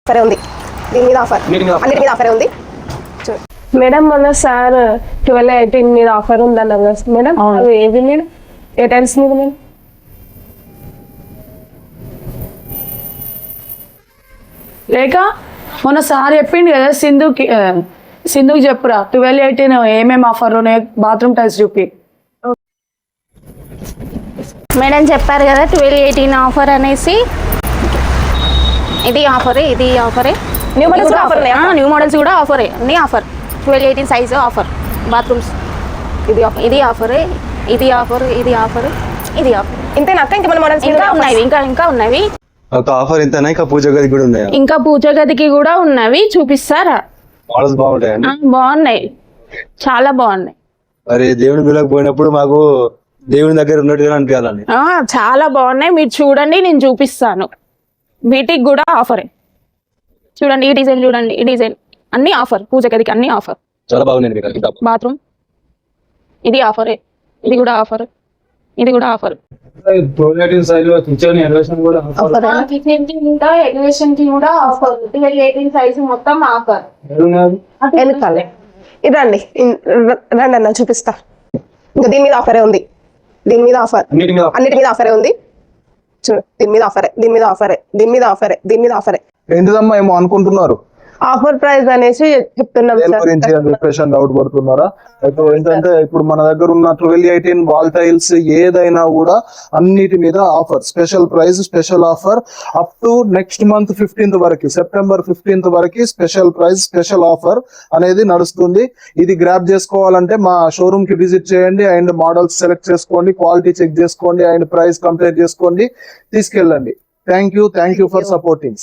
Offer ఉంది, దీని మీద ఆఫర్, అన్నిటి మీద ఆఫర్ ఉంది. మేడం మొన్న సార్ 12-18 మీద ఆఫర్ ఉందన్నారు కదా మేడం, అవి ఏవి మేడం, ఏ టైమ్స్ మీద మేడం? లేక మొన్న సార్ చెప్పిండు కదా సింధుకి చెప్పురా 12-18 ఏమేమి ఆఫర్ ఉన్నాయి బాత్రూమ్ టైల్స్ చూపి. మేడం చెప్పారు కదా 12-18 ఆఫర్ అనేసి. ఇది ఆఫరే, ఇది ఆఫరే. న్యూ మోడల్స్ కూడా ఆఫర్ ఉన్నాయా? న్యూ మోడల్స్ కూడా ఆఫరే, అన్ని ఆఫర్. 12-18 size offer. బాత్రూమ్స్ ఇది ఆఫర్, ఇది ఆఫరే, ఇది ఆఫర్, ఇది ఆఫర్, ఇది ఆఫర్. ఇంతేనా అక్క? ఇంకేమైనా మోడల్స్ ఇంకా ఉన్నాయి, ఇంకా ఉన్నవి. ఒక ఆఫర్ ఇంతనా? ఇంకా పూజ గది కూడా ఉన్నాయా? ఇంకా పూజ గదికి కూడా ఉన్నవి, చూపిస్తారా? మోడల్స్ బాగుంటాయండి. బాగున్నాయి, చాలా బాగున్నాయి. మరి దేవుని గుళ్ళకి పోయినప్పుడు మాకు దేవుని దగ్గర ఉన్నట్టుగా అనిపించాలని. చాలా బాగున్నాయి, మీరు చూడండి, నేను చూపిస్తాను. వీటికి కూడా ఆఫరే. చూడండి ఈ డిజైన్, చూడండి ఈ డిజైన్, అన్ని ఆఫర్. పూజ గదికి అన్ని ఆఫర్, చాలా బాగున్నాయి. బాత్రూమ్ ఇది ఆఫరే, ఇది కూడా ఆఫర్, ఇది కూడా ఆఫర్. ఎలివేషన్ కి కూడా ఆఫర్. 12-18 సైజ్ మొత్తం ఆఫర్. వెనకాలే ఇది రండి, రండి అన్న చూపిస్తా. ఇంకా దీని మీద ఆఫరే ఉంది, దీని మీద ఆఫర్, అన్నిటి మీద ఆఫరే ఉంది. చూడు, దీని మీద ఆఫరే, దీని మీద ఆఫరే, దీని మీద ఆఫరే, దీని మీద ఆఫరే. ఏంటిదమ్మా ఏమో అనుకుంటున్నారు? ఆఫర్ ప్రైస్ అనేసి చెప్తున్నాం సార్. గురించి డిప్రెషన్ డౌట్ పడుతున్నారా? అయితే ఏంటంటే ఇప్పుడు మన దగ్గర ఉన్న 12-18 వాల్ టైల్స్ ఏదైనా కూడా అన్నిటి మీద offer, special price, special offer up to next month 15th వరకు, సెప్టెంబర్ 15th వరకు స్పెషల్ ప్రైస్, స్పెషల్ ఆఫర్ అనేది నడుస్తుంది. ఇది గ్రాప్ చేసుకోవాలంటే మా షోరూమ్ కి విజిట్ చేయండి అండ్ మోడల్స్ సెలెక్ట్ చేసుకోండి, క్వాలిటీ చెక్ చేసుకోండి అండ్ ప్రైస్ కంపేర్ చేసుకోండి, తీసుకెళ్ళండి. Thank you for supporting.